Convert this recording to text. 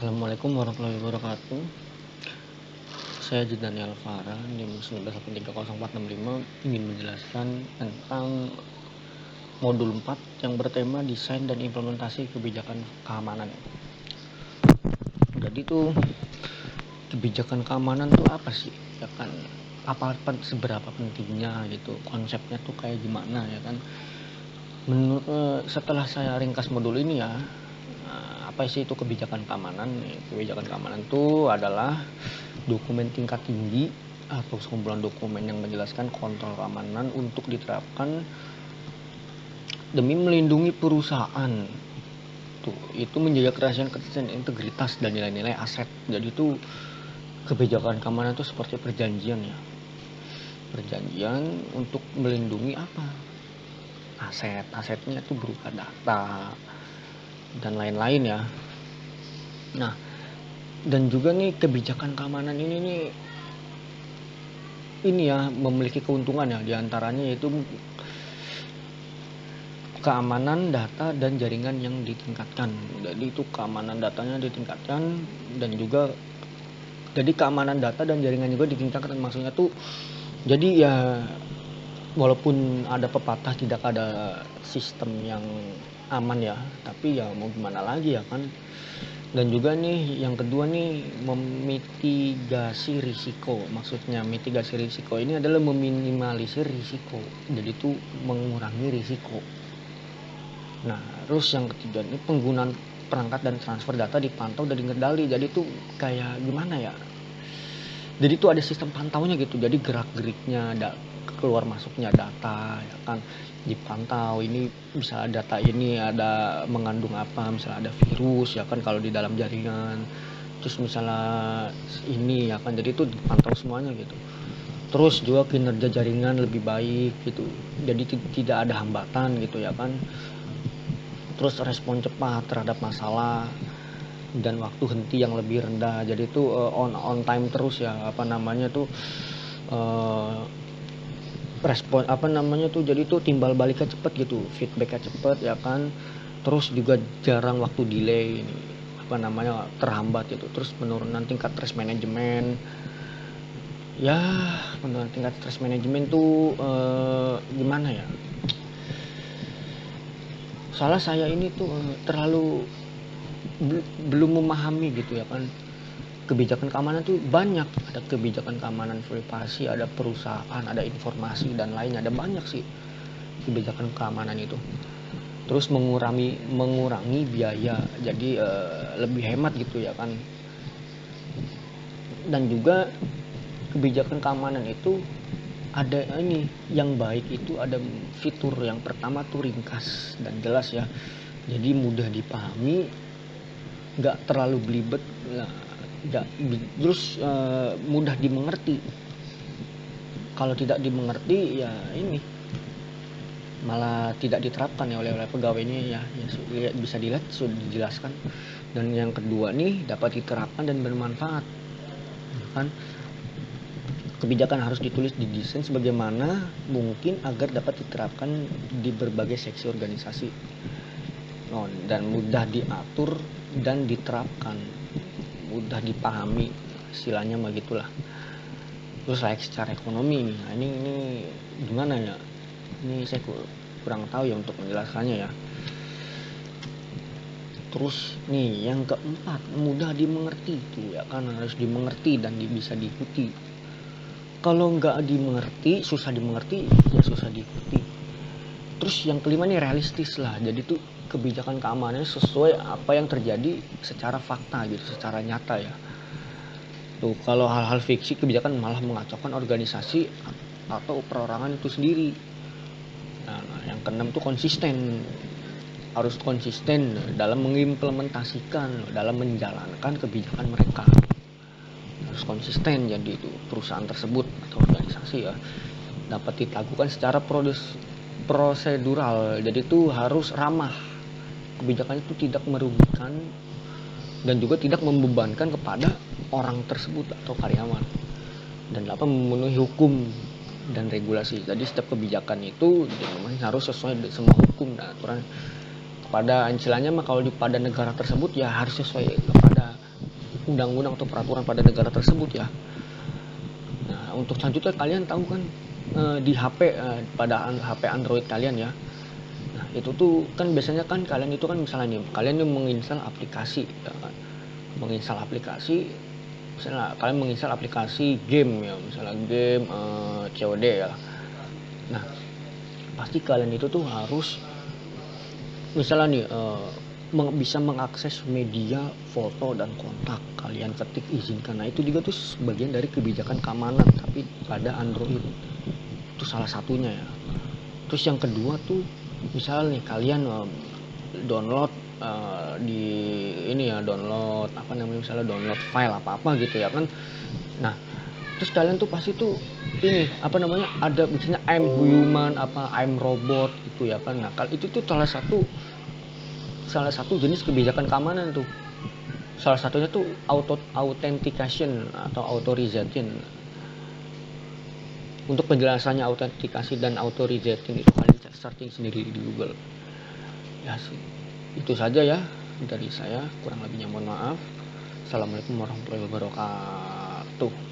Assalamualaikum warahmatullahi wabarakatuh. Saya Daniel Farah, NIM 1983065 ingin menjelaskan tentang modul 4 yang bertema desain dan implementasi kebijakan keamanan. Jadi tuh kebijakan keamanan tuh apa sih? Ya kan, seberapa pentingnya gitu, konsepnya tuh kayak gimana ya kan? Setelah saya ringkas modul ini ya, apa sih itu kebijakan keamanan? Kebijakan keamanan itu adalah dokumen tingkat tinggi atau sekumpulan dokumen yang menjelaskan kontrol keamanan untuk diterapkan demi melindungi perusahaan. Itu menjaga kerahasiaan, dan integritas dan nilai-nilai aset. Jadi itu kebijakan keamanan itu seperti perjanjian ya. Perjanjian untuk melindungi apa? Asetnya itu berupa data dan lain-lain ya. Nah, dan juga nih kebijakan keamanan ini ya memiliki keuntungan ya, diantaranya yaitu keamanan data dan jaringan yang ditingkatkan. Jadi itu keamanan datanya ditingkatkan dan juga jadi keamanan data dan jaringan juga ditingkatkan. Maksudnya tuh jadi ya walaupun ada pepatah tidak ada sistem yang aman ya, tapi ya mau gimana lagi ya kan. Dan juga nih yang kedua nih, memitigasi risiko. Maksudnya mitigasi risiko ini adalah meminimalisir risiko, jadi itu mengurangi risiko. Nah terus yang ketiga ini penggunaan perangkat dan transfer data dipantau dan dikendali. Jadi itu kayak gimana ya, jadi itu ada sistem pantaunya gitu. Jadi gerak geriknya keluar masuknya data ya kan dipantau. Ini misalnya data ini ada mengandung apa, misalnya ada virus ya kan kalau di dalam jaringan, terus misalnya ini ya kan, jadi itu dipantau semuanya gitu. Terus juga kinerja jaringan lebih baik gitu, jadi tidak ada hambatan gitu ya kan. Terus respon cepat terhadap masalah dan waktu henti yang lebih rendah. Jadi itu on time terus ya, respon jadi itu timbal baliknya cepet gitu, feedbacknya cepet ya kan. Terus juga jarang waktu delay ini terhambat gitu. Terus penurunan tingkat stress management ya. Penurunan tingkat stress management tuh gimana ya, salah saya ini tuh terlalu belum memahami gitu ya kan. Kebijakan keamanan tuh banyak, ada kebijakan keamanan privasi, ada perusahaan, ada informasi dan lainnya, ada banyak sih kebijakan keamanan itu. Terus mengurangi biaya, jadi lebih hemat gitu ya kan. Dan juga kebijakan keamanan itu ada ini yang baik, itu ada fitur yang pertama tuh ringkas dan jelas ya, jadi mudah dipahami, nggak terlalu belibet, terus mudah dimengerti. Kalau tidak dimengerti ya ini malah tidak diterapkan ya oleh pegawainya ya bisa dilihat sudah dijelaskan. Dan yang kedua nih, dapat diterapkan dan bermanfaat kan. Kebijakan harus ditulis, didesain sebagaimana mungkin agar dapat diterapkan di berbagai seksi organisasi dan mudah diatur dan diterapkan, mudah dipahami, istilahnya mah gitulah. Terus layak secara ekonomi nih. Nah, ini gimana ya? Ini saya kurang tahu ya untuk menjelaskannya ya. Terus nih yang keempat, mudah dimengerti tuh ya kan, harus dimengerti dan bisa diikuti. Kalau nggak dimengerti, susah dimengerti, ya susah diikuti. Terus yang kelima nih realistis lah. Jadi tuh kebijakan keamanannya sesuai apa yang terjadi secara fakta gitu, secara nyata ya. Tuh kalau hal-hal fiksi kebijakan malah mengacaukan organisasi atau perorangan itu sendiri. Nah, yang keenam tuh konsisten. Harus konsisten dalam mengimplementasikan, dalam menjalankan kebijakan mereka. Harus konsisten, jadi itu perusahaan tersebut atau organisasi ya dapat dilakukan secara prosedural. Jadi itu harus ramah. Kebijakan itu tidak merugikan dan juga tidak membebankan kepada orang tersebut atau karyawan, dan dapat memenuhi hukum dan regulasi. Jadi setiap kebijakan itu harus sesuai semua hukum dan aturan kepada istilahnya mah kalau pada negara tersebut ya harus sesuai kepada undang-undang atau peraturan pada negara tersebut ya. Nah, untuk selanjutnya kalian tahu kan di HP pada HP Android kalian ya. Nah, itu tuh kan biasanya kan kalian itu kan misalnya nih, kalian menginstal aplikasi ya kan. Menginstal aplikasi, misalnya kalian menginstal aplikasi game ya, misalnya game COD ya. Nah, pasti kalian itu tuh harus misalnya nih bisa mengakses media foto dan kontak, kalian ketik izinkan. Nah, itu juga tuh sebagian dari kebijakan keamanan tapi pada Android. Itu salah satunya ya. Terus yang kedua tuh misalnya nih kalian download di ini ya, download apa namanya, misalnya download file apa gitu ya kan. Nah, terus kalian tuh pasti tuh ini apa namanya, ada misalnya I'm human apa I'm robot gitu ya kan. Nah, kalau itu tuh salah satu jenis kebijakan keamanan tuh. Salah satunya tuh authentication atau authorization. Untuk penjelasannya autentikasi dan authorization itu kalian searching sendiri di Google. Ya sih, itu saja ya dari saya, kurang lebihnya mohon maaf. Assalamualaikum warahmatullahi wabarakatuh.